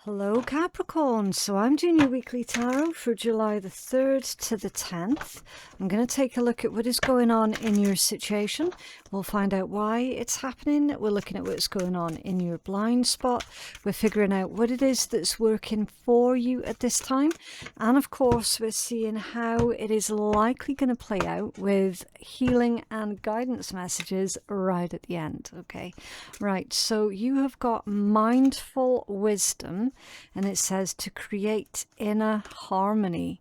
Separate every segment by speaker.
Speaker 1: Hello Capricorn, so I'm doing your weekly tarot for July the 3rd to the 10th. I'm going to take a look at what is going on in your situation. We'll find out why it's happening. We're looking at what's going on in your blind spot. We're figuring out what it is that's working for you at this time. And of course, we're seeing how it is likely going to play out with healing and guidance messages right at the end. Okay, right, so you have got mindful wisdom. And it says to create inner harmony.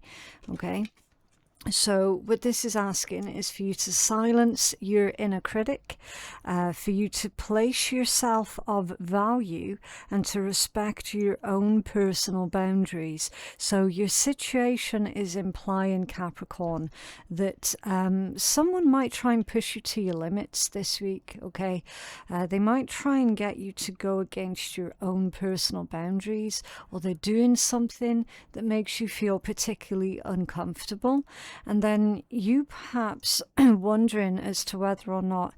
Speaker 1: Okay, so what this is asking is for you to silence your inner critic, for you to place yourself of value and to respect your own personal boundaries. So your situation is implying, Capricorn, that someone might try and push you to your limits this week. Okay, they might try and get you to go against your own personal boundaries, or they're doing something that makes you feel particularly uncomfortable. And then you perhaps wondering as to whether or not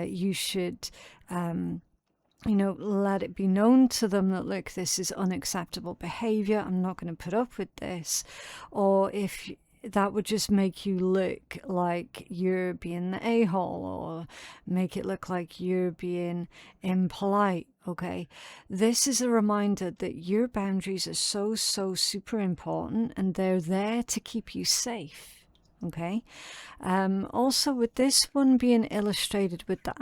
Speaker 1: you should, let it be known to them that, look, this is unacceptable behavior. I'm not going to put up with this. Or if that would just make you look like you're being the a-hole, or make it look like you're being impolite. Okay, this is a reminder that your boundaries are so super important, and they're there to keep you safe. Okay, also with this one being illustrated with the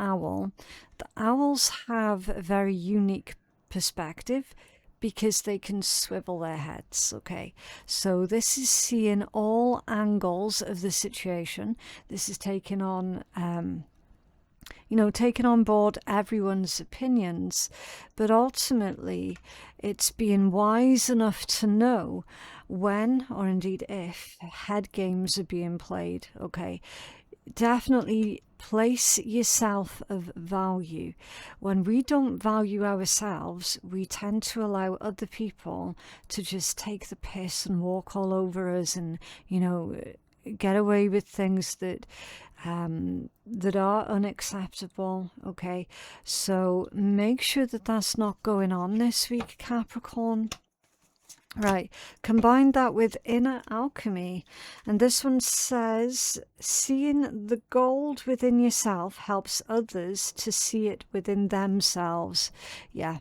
Speaker 1: owls have a very unique perspective because they can swivel their heads. Okay, so this is seeing all angles of the situation. This is taking on taking on board everyone's opinions, but ultimately it's being wise enough to know when, or indeed if, head games are being played. Okay, definitely place yourself of value. When we don't value ourselves, we tend to allow other people to just take the piss and walk all over us, and get away with things that are unacceptable. Okay, so make sure that that's not going on this week, Capricorn. Right, combine that with inner alchemy, and this one says seeing the gold within yourself helps others to see it within themselves. Yeah,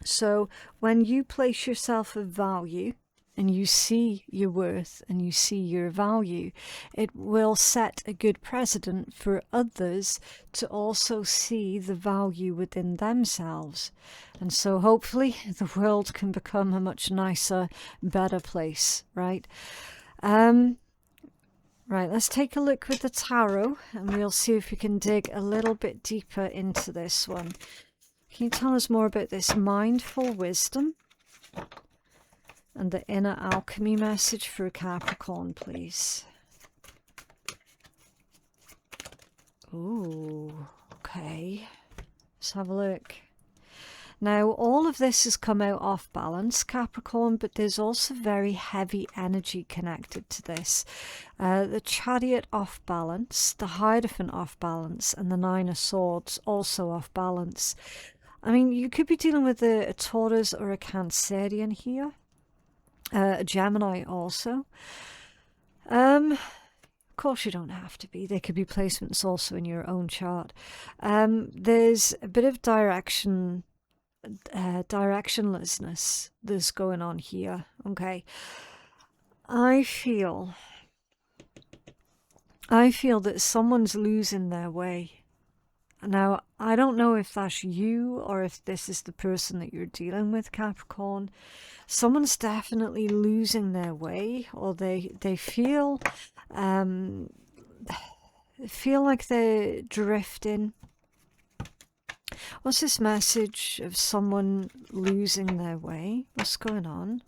Speaker 1: so when you place yourself of value and you see your worth and you see your value, it will set a good precedent for others to also see the value within themselves. And so hopefully the world can become a much nicer, better place, right? Right, let's take a look with the tarot, and we'll see if we can dig a little bit deeper into this one. Can you tell us more about this mindful wisdom and the inner alchemy message for Capricorn, please? Ooh, okay. Let's have a look. Now, all of this has come out off balance, Capricorn, but there's also very heavy energy connected to this. The Chariot off balance, the Hierophant off balance, and the Nine of Swords also off balance. I mean, you could be dealing with a Taurus or a Cancerian here. A Gemini also. Of course you don't have to be. There could be placements also in your own chart. There's a bit of directionlessness that's going on here. Okay, I feel that someone's losing their way. Now, I don't know if that's you or if this is the person that you're dealing with, Capricorn. Someone's definitely losing their way, or they feel like they're drifting. What's this message of someone losing their way? What's going on?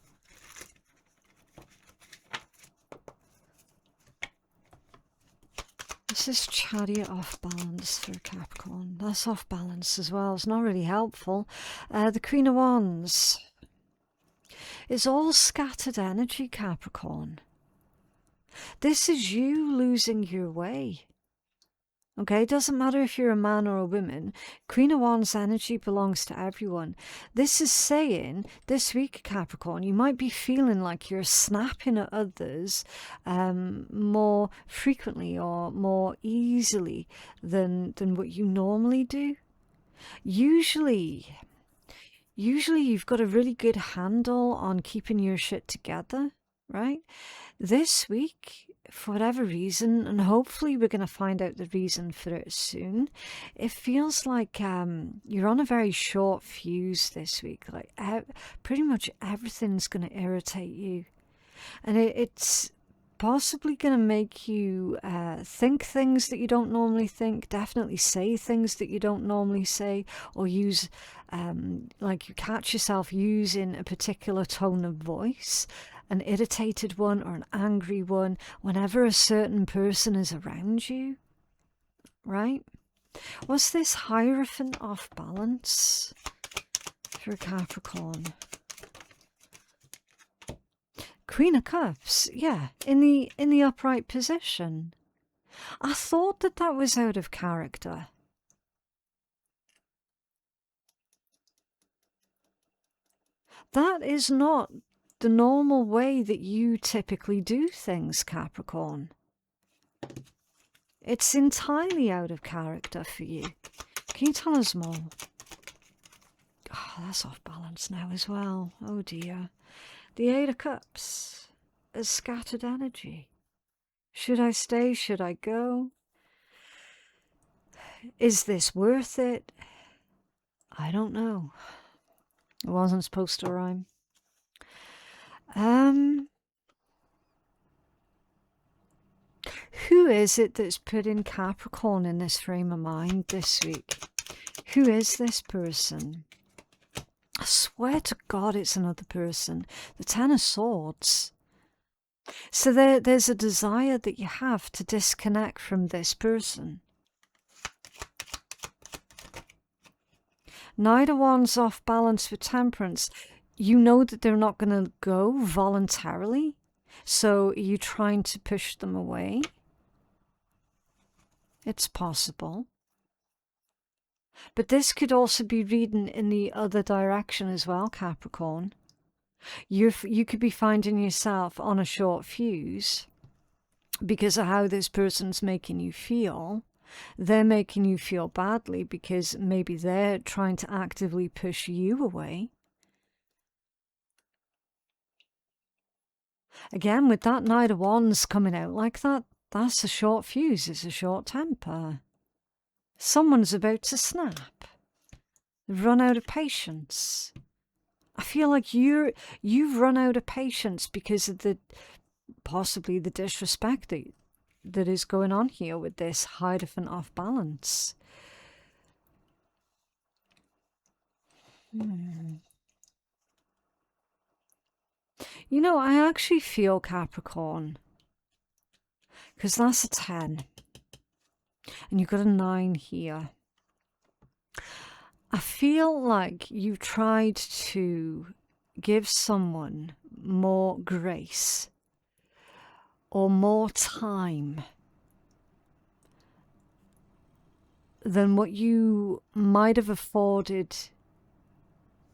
Speaker 1: This is Chariot off balance for Capricorn. That's off balance as well. It's not really helpful. The Queen of Wands. It's all scattered energy, Capricorn. This is you losing your way. Okay, it doesn't matter if you're a man or a woman. Queen of Wands energy belongs to everyone. This is saying, this week, Capricorn, you might be feeling like you're snapping at others more frequently or more easily than what you normally do. Usually you've got a really good handle on keeping your shit together, right? This week, for whatever reason, and hopefully we're going to find out the reason for it soon, it feels like you're on a very short fuse this week. Like pretty much everything's going to irritate you. And it's possibly going to make you think things that you don't normally think, definitely say things that you don't normally say, or use, like you catch yourself using a particular tone of voice, an irritated one or an angry one, whenever a certain person is around you, right? Was this Hierophant off balance for Capricorn? Queen of Cups, yeah, in the upright position. I thought that was out of character. That is not the normal way that you typically do things, Capricorn. It's entirely out of character for you. Can you tell us more? Oh, that's off balance now as well. Oh dear. The Eight of Cups is scattered energy. Should I stay? Should I go? Is this worth it? I don't know. It wasn't supposed to rhyme. Who is it that's putting Capricorn in this frame of mind this week? Who is this person? I swear to God it's another person. The Ten of Swords. So there's a desire that you have to disconnect from this person. Knight of Wands off balance with Temperance. You know that they're not going to go voluntarily. So are you trying to push them away? It's possible. But this could also be reading in the other direction as well, Capricorn. You could be finding yourself on a short fuse because of how this person's making you feel. They're making you feel badly because maybe they're trying to actively push you away. Again, with that Knight of Wands coming out like that, that's a short fuse, it's a short temper. Someone's about to snap. They've run out of patience. I feel like you've run out of patience because of possibly the disrespect that is going on here with this Hierophant off balance. You know, I actually feel Capricorn, because that's a 10 and you've got a 9 here. I feel like you tried to give someone more grace or more time than what you might have afforded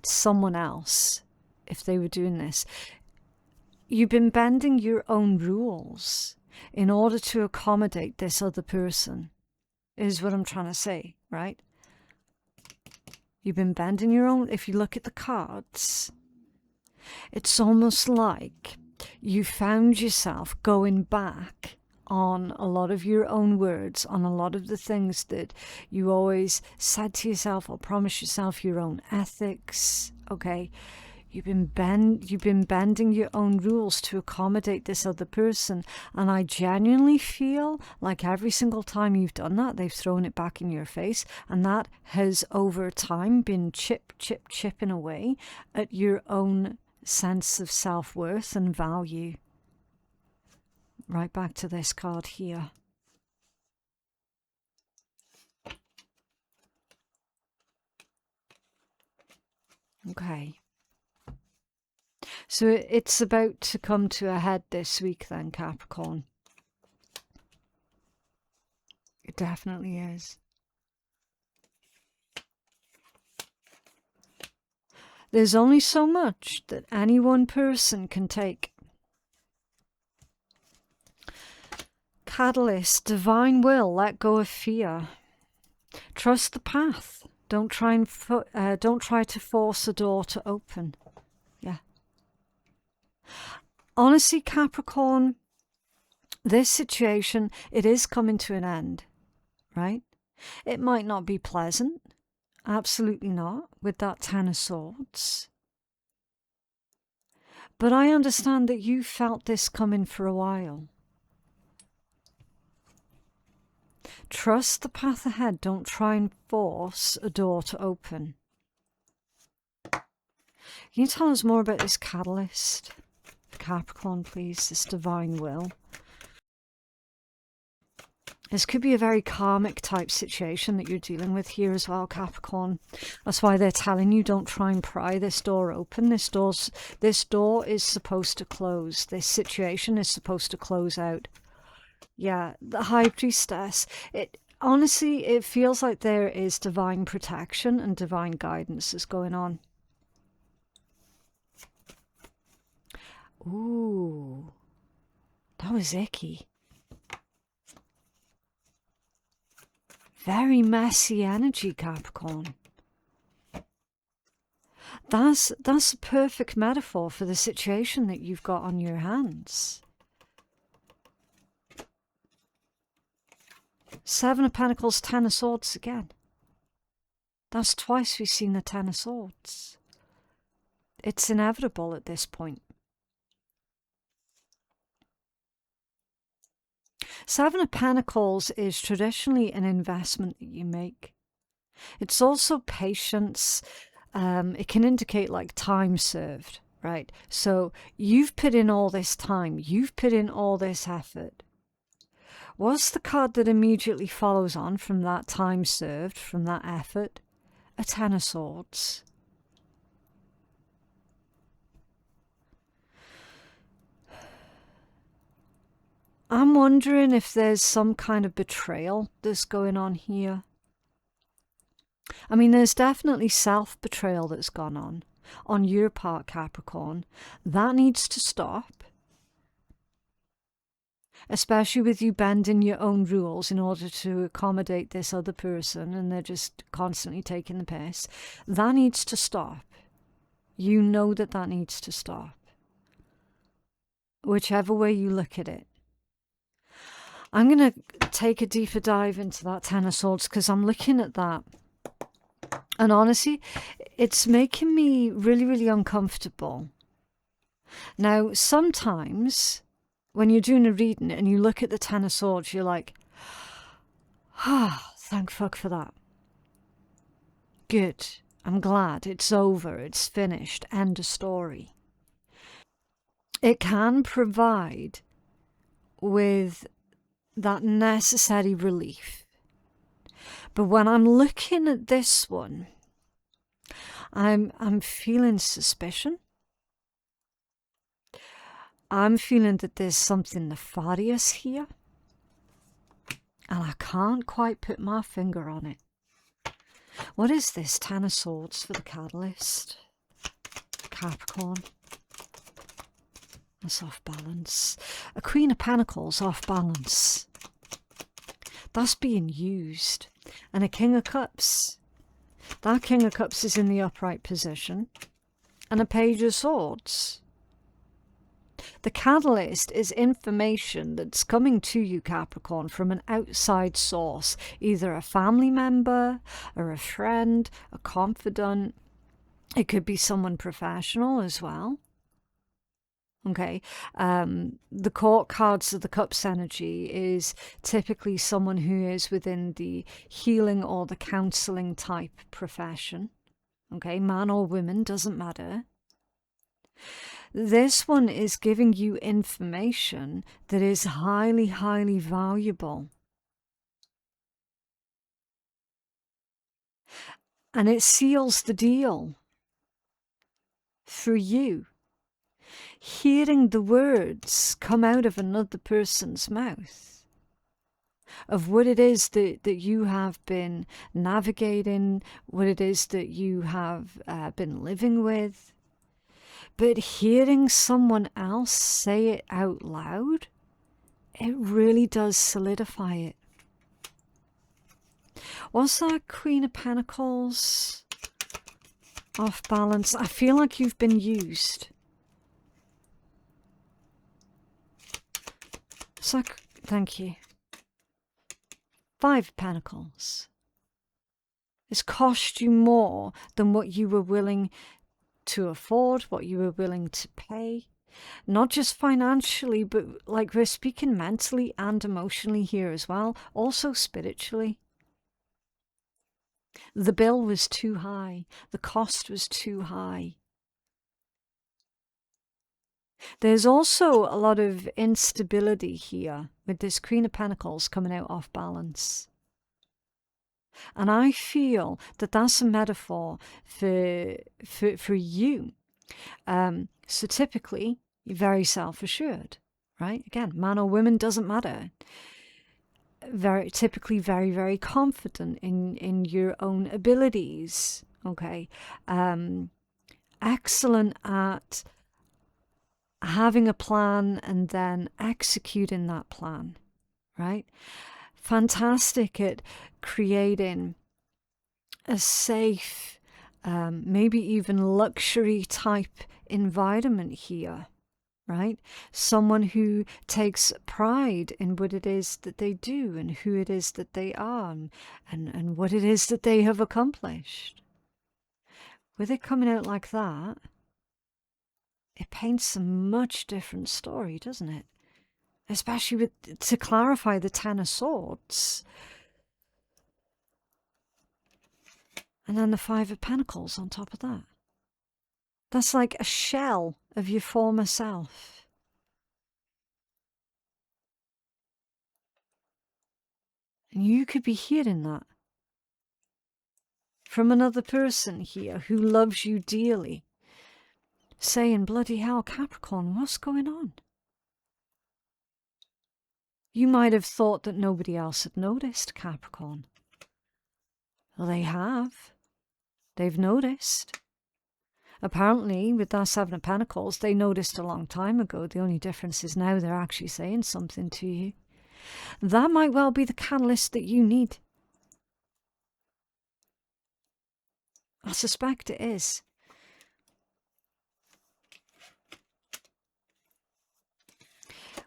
Speaker 1: someone else if they were doing this. You've been bending your own rules in order to accommodate this other person, is what I'm trying to say, right? You've been bending your own. If you look at the cards, it's almost like you found yourself going back on a lot of your own words, on a lot of the things that you always said to yourself or promised yourself, your own ethics, okay? You've been bending your own rules to accommodate this other person. And I genuinely feel like every single time you've done that, they've thrown it back in your face. And that has, over time, been chipping away at your own sense of self-worth and value. Right back to this card here. Okay. So it's about to come to a head this week then, Capricorn. It definitely is. There's only so much that any one person can take. Catalyst, divine will, let go of fear. Trust the path. Don't try to force a door to open. Yeah. Honestly, Capricorn, this situation, it is coming to an end, right? It might not be pleasant. Absolutely not, with that Ten of Swords. But I understand that you felt this coming for a while. Trust the path ahead. Don't try and force a door to open. Can you tell us more about this catalyst? Capricorn, please, this divine will. This could be a very karmic type situation that you're dealing with here as well, Capricorn. That's why they're telling you don't try and pry this door open. This door is supposed to close. This situation is supposed to close out. Yeah, the High Priestess. Honestly, it feels like there is divine protection and divine guidance is going on. Ooh, that was icky. Very messy energy, Capricorn. That's a perfect metaphor for the situation that you've got on your hands. Seven of Pentacles, Ten of Swords again. That's twice we've seen the Ten of Swords. It's inevitable at this point. Seven of Pentacles is traditionally an investment that you make. It's also patience. It can indicate like time served, right? So you've put in all this time. You've put in all this effort. What's the card that immediately follows on from that time served, from that effort? A Ten of Swords. I'm wondering if there's some kind of betrayal that's going on here. I mean, there's definitely self-betrayal that's gone on your part, Capricorn. That needs to stop. Especially with you bending your own rules in order to accommodate this other person and they're just constantly taking the piss. That needs to stop. You know that needs to stop. Whichever way you look at it. I'm going to take a deeper dive into that Ten of Swords because I'm looking at that. And honestly, it's making me really, really uncomfortable. Now, sometimes when you're doing a reading and you look at the Ten of Swords, you're like, thank fuck for that. Good. I'm glad. It's over. It's finished. End of story. It can provide with that necessary relief. But when I'm looking at this one, I'm feeling suspicion. I'm feeling that there's something nefarious here. And I can't quite put my finger on it. What is this Ten of Swords for the catalyst? Capricorn. That's off balance. A Queen of Pentacles off balance. That's being used. And a King of Cups. That King of Cups is in the upright position. And a Page of Swords. The catalyst is information that's coming to you, Capricorn, from an outside source. Either a family member, or a friend, a confidant. It could be someone professional as well. Okay, the Court cards of the Cups energy is typically someone who is within the healing or the counseling type profession. Okay, man or woman, doesn't matter. This one is giving you information that is highly, highly valuable. And it seals the deal for you. Hearing the words come out of another person's mouth. of what it is that you have been navigating, what it is that you have been living with. But hearing someone else say it out loud, it really does solidify it. What's that Queen of Pentacles? Off balance. I feel like you've been used. It's like, thank you. Five of Pentacles. It's cost you more than what you were willing to afford, what you were willing to pay. Not just financially, but like we're speaking mentally and emotionally here as well. Also spiritually. The bill was too high. The cost was too high. There's also a lot of instability here with this Queen of Pentacles coming out off balance. And I feel that that's a metaphor for you. So typically, you're very self-assured, right? Again, man or woman, doesn't matter. Typically very, very confident in your own abilities, okay? Excellent at having a plan and then executing that plan, right? Fantastic at creating a safe, maybe even luxury type environment here, right? Someone who takes pride in what it is that they do and who it is that they are and what it is that they have accomplished. With it coming out like that, it paints a much different story, doesn't it? Especially to clarify the Ten of Swords. And then the Five of Pentacles on top of that. That's like a shell of your former self. And you could be hearing that from another person here who loves you dearly. Saying, bloody hell, Capricorn, what's going on? You might have thought that nobody else had noticed, Capricorn. Well, they have. They've noticed. Apparently, with that Seven of Pentacles, they noticed a long time ago. The only difference is now they're actually saying something to you. That might well be the catalyst that you need. I suspect it is.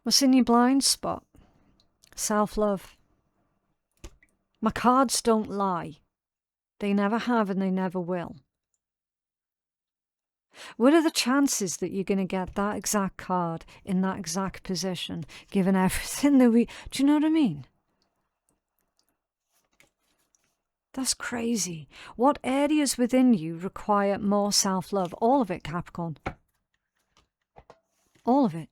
Speaker 1: What's in your blind spot? Self-love. My cards don't lie. They never have and they never will. What are the chances that you're going to get that exact card in that exact position, given everything that we... Do you know what I mean? That's crazy. What areas within you require more self-love? All of it, Capricorn. All of it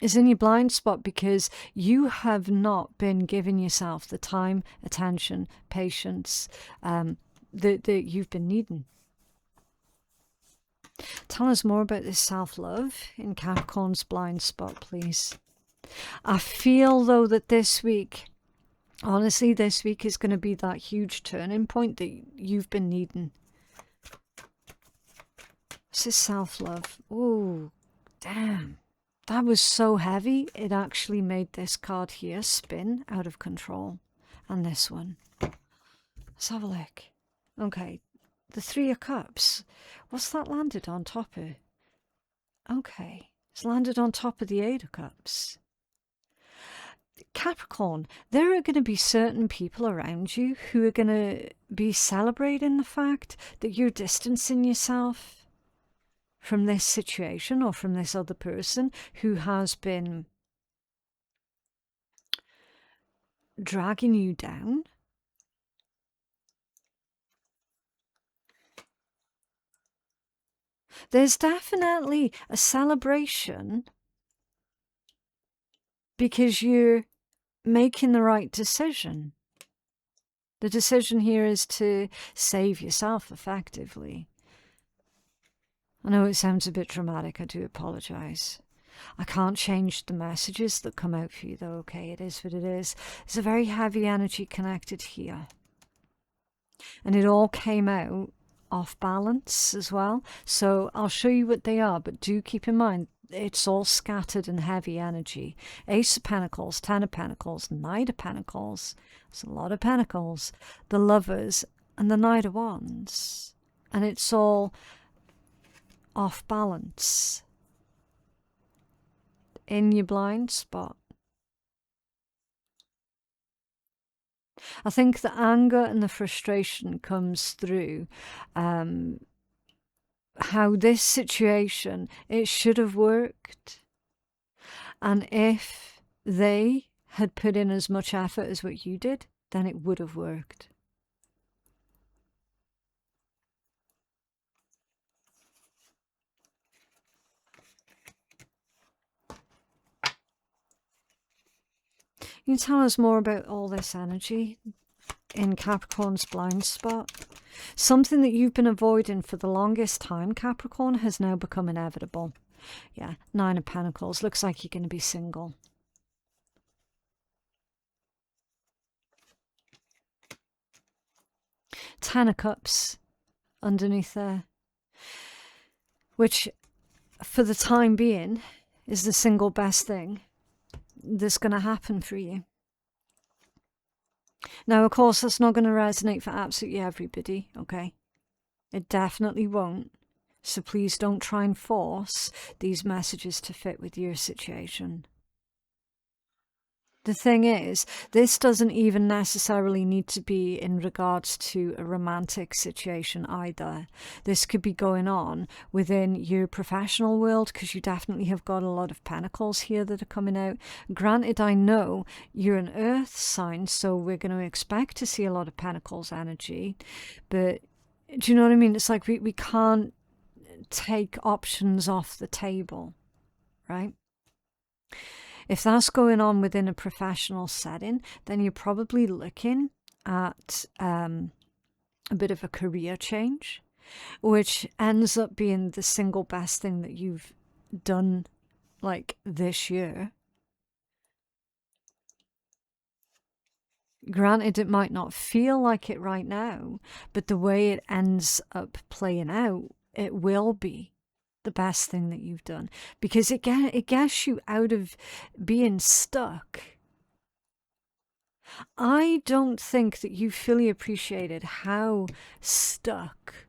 Speaker 1: is in your blind spot because you have not been giving yourself the time, attention, patience that you've been needing. Tell us more about this self-love in Capricorn's blind spot, please. I feel, though, that this week, honestly, this week is going to be that huge turning point that you've been needing. This is self-love. Oh, damn. That was so heavy, it actually made this card here spin out of control. And this one. Let's have a look. Okay, the Three of Cups. What's that landed on top of? Okay, it's landed on top of the Eight of Cups. Capricorn, there are going to be certain people around you who are going to be celebrating the fact that you're distancing yourself from this situation or from this other person who has been dragging you down. There's definitely a celebration because you're making the right decision. The decision here is to save yourself effectively. I know it sounds a bit dramatic, I do apologise. I can't change the messages that come out for you though, okay? It is what it is. There's a very heavy energy connected here. And it all came out off balance as well. So I'll show you what they are, but do keep in mind, it's all scattered and heavy energy. Ace of Pentacles, Ten of Pentacles, Knight of Pentacles. There's a lot of Pentacles. The Lovers and the Knight of Wands. And it's all off balance. In your blind spot. I think the anger and the frustration comes through how this situation, it should have worked. And if they had put in as much effort as what you did, then it would have worked. Can you tell us more about all this energy in Capricorn's blind spot? Something that you've been avoiding for the longest time, Capricorn, has now become inevitable. Yeah, Nine of Pentacles. Looks like you're going to be single. Ten of Cups underneath there. Which, for the time being, is the single best thing that's going to happen for you. Now, of course, that's not going to resonate for absolutely everybody, okay? It definitely won't. So please don't try and force these messages to fit with your situation. The thing is, this doesn't even necessarily need to be in regards to a romantic situation either. This could be going on within your professional world, because you definitely have got a lot of pentacles here that are coming out. Granted, I know you're an earth sign, so we're going to expect to see a lot of pentacles energy. But do you know what I mean? It's like we can't take options off the table, right? If that's going on within a professional setting, then you're probably looking at a bit of a career change, which ends up being the single best thing that you've done, like, this year. Granted, it might not feel like it right now, but the way it ends up playing out, it will be the best thing that you've done, because it gets you out of being stuck. I don't think that you fully appreciated how stuck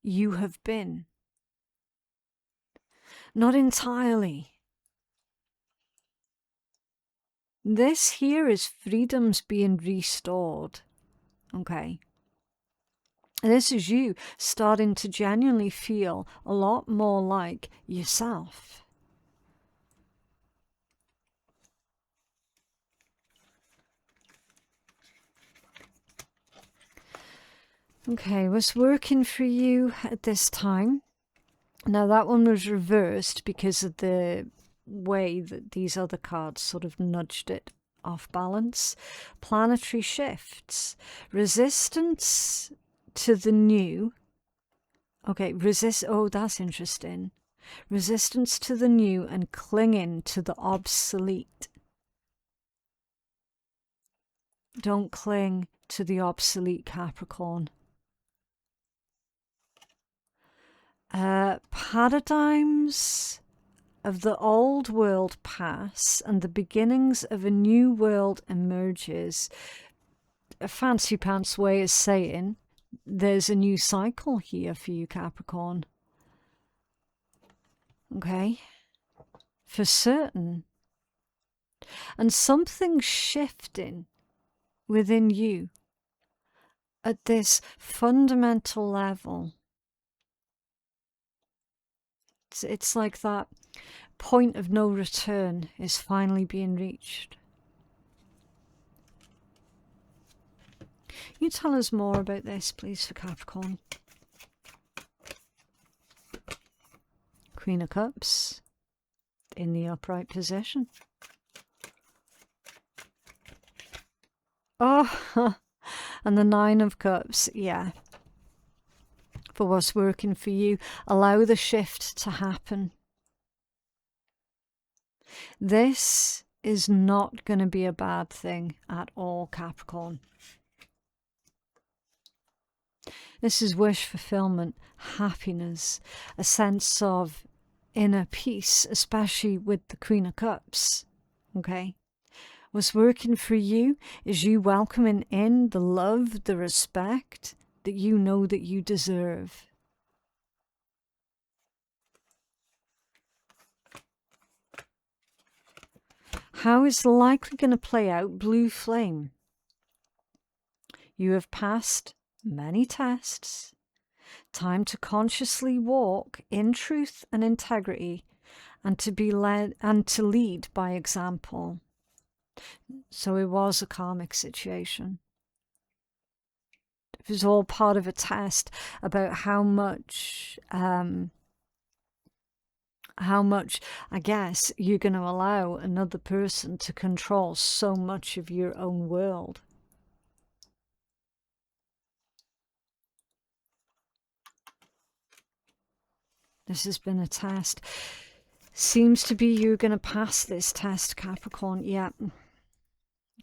Speaker 1: you have been. Not entirely. This here is freedoms being restored, okay? This is you starting to genuinely feel a lot more like yourself. Okay, what's working for you at this time? Now that one was reversed because of the way that these other cards sort of nudged it off balance. Planetary shifts. Resistance to the new. Okay, oh, that's interesting. Resistance to the new and clinging to the obsolete. Don't cling to the obsolete, Capricorn. Paradigms of the old world pass and the beginnings of a new world emerges. A fancy pants way of saying there's a new cycle here for you, Capricorn. Okay? For certain. And something's shifting within you at this fundamental level. It's like that point of no return is finally being reached. Can you tell us more about this, please, for Capricorn? Queen of Cups in the upright position. Oh, and the Nine of Cups, yeah. For what's working for you, allow the shift to happen. This is not going to be a bad thing at all, Capricorn. This is wish fulfillment, happiness, a sense of inner peace, especially with the Queen of Cups. Okay? What's working for you is you welcoming in the love, the respect that you know that you deserve. How is likely going to play out? Blue flame. You have passed many tests. Time to consciously walk in truth and integrity, and to be led and to lead by example. So it was a karmic situation. It was all part of a test about how much, I guess, you're going to allow another person to control so much of your own world. This has been a test. Seems to be you're going to pass this test, Capricorn. Yeah.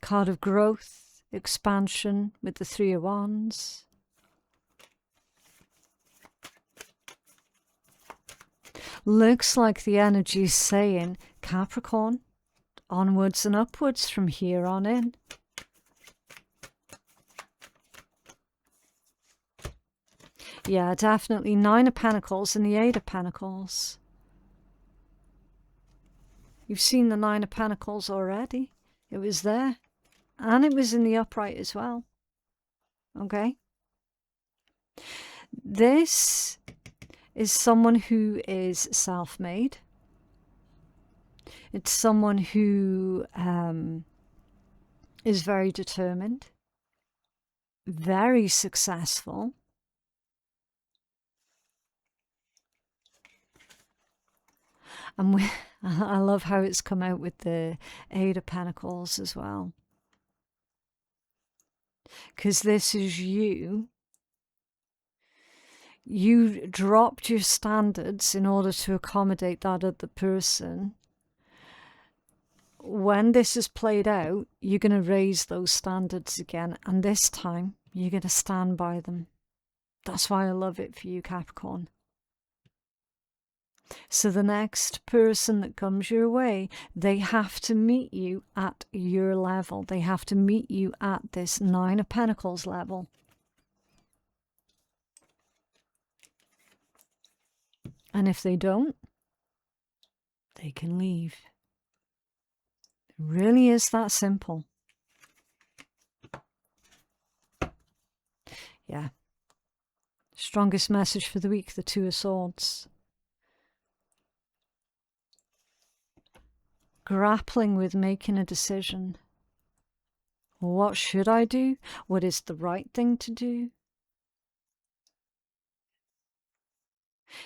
Speaker 1: Card of growth, expansion with the Three of Wands. Looks like the energy is saying, Capricorn, onwards and upwards from here on in. Yeah, definitely. Nine of Pentacles and the Eight of Pentacles. You've seen the Nine of Pentacles already. It was there. And it was in the upright as well. Okay. This is someone who is self-made. It's someone who is very determined, very successful. And I love how it's come out with the Eight of Pentacles as well. Because this is you. You dropped your standards in order to accommodate that other person. When this is played out, you're going to raise those standards again. And this time, you're going to stand by them. That's why I love it for you, Capricorn. So the next person that comes your way, they have to meet you at your level. They have to meet you at this Nine of Pentacles level. And if they don't, they can leave. It really is that simple. Yeah. Strongest message for the week, the Two of Swords. Grappling with making a decision. What should I do? What is the right thing to do?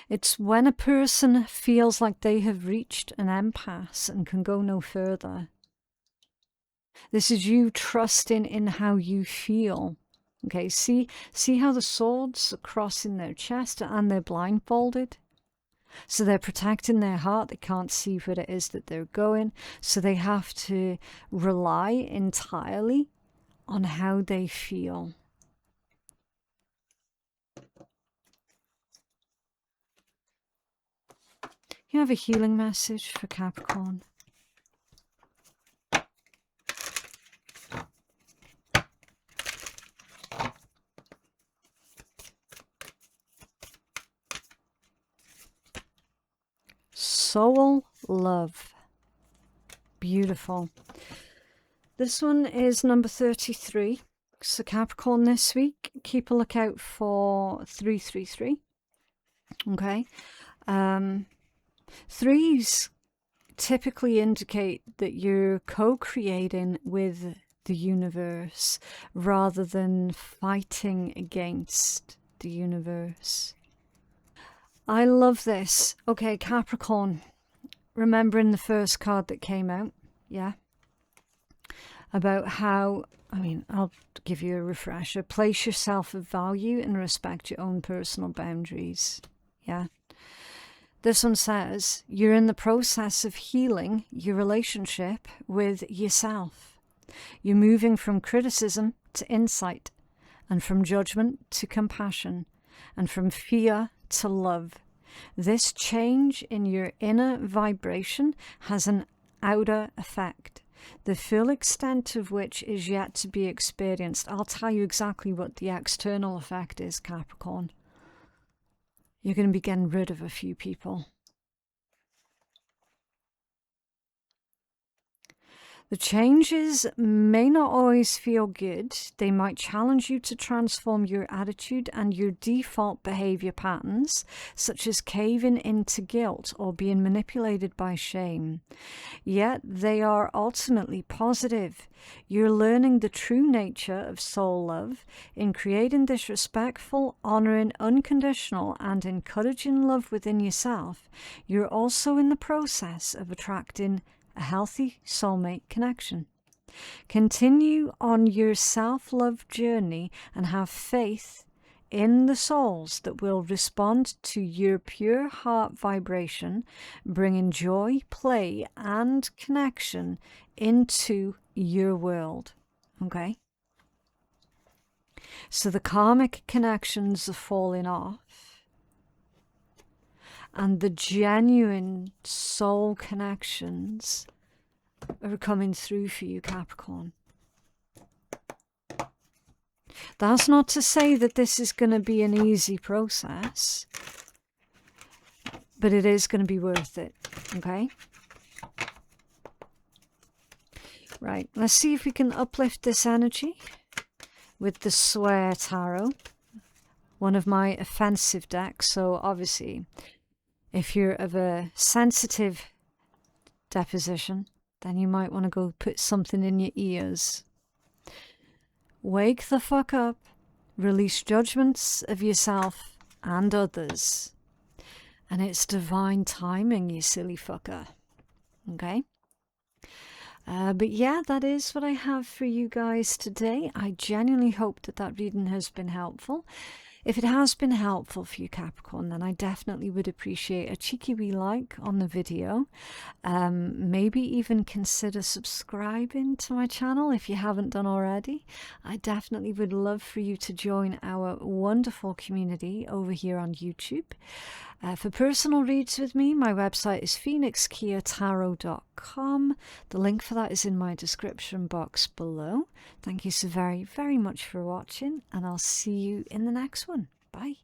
Speaker 1: It's when a person feels like they have reached an impasse and can go no further. This is you trusting in how you feel. Okay, see how the swords are crossing their chest and they're blindfolded? So they're protecting their heart. They can't see what it is that they're going. So they have to rely entirely on how they feel. You have a healing message for Capricorn. Soul love. Beautiful. This one is number 33. So Capricorn this week, keep a lookout for 333. Okay. Threes typically indicate that you're co-creating with the universe rather than fighting against the universe. I love this. Okay, Capricorn, remembering the first card that came out, yeah, about how, I'll give you a refresher. Place yourself of value and respect your own personal boundaries, yeah. This one says you're in the process of healing your relationship with yourself. You're moving from criticism to insight, and from judgment to compassion, and from fear to love. This change in your inner vibration has an outer effect, the full extent of which is yet to be experienced. I'll tell you exactly what the external effect is, Capricorn. You're going to be getting rid of a few people. The changes may not always feel good. They might challenge you to transform your attitude and your default behavior patterns, such as caving into guilt or being manipulated by shame. Yet they are ultimately positive. You're learning the true nature of soul love in creating this respectful, honoring, unconditional, and encouraging love within yourself. You're also in the process of attracting a healthy soulmate connection. Continue on your self-love journey and have faith in the souls that will respond to your pure heart vibration, bringing joy, play, and connection into your world. Okay? So the karmic connections are falling off, and the genuine soul connections are coming through for you, Capricorn. That's not to say that this is going to be an easy process, but it is going to be worth it, okay? Right, let's see if we can uplift this energy with the Swear Tarot, one of my offensive decks. So obviously, if you're of a sensitive disposition, then you might want to go put something in your ears. Wake the fuck up. Release judgments of yourself and others. And it's divine timing, you silly fucker. Okay? But yeah, that is what I have for you guys today. I genuinely hope that that reading has been helpful. If it has been helpful for you, Capricorn, then I definitely would appreciate a cheeky wee like on the video. Maybe even consider subscribing to my channel if you haven't done already. I definitely would love for you to join our wonderful community over here on YouTube. For personal reads with me, my website is phoenixkeiatarot.com. The link for that is in my description box below. Thank you so very, very much for watching, and I'll see you in the next one. Bye.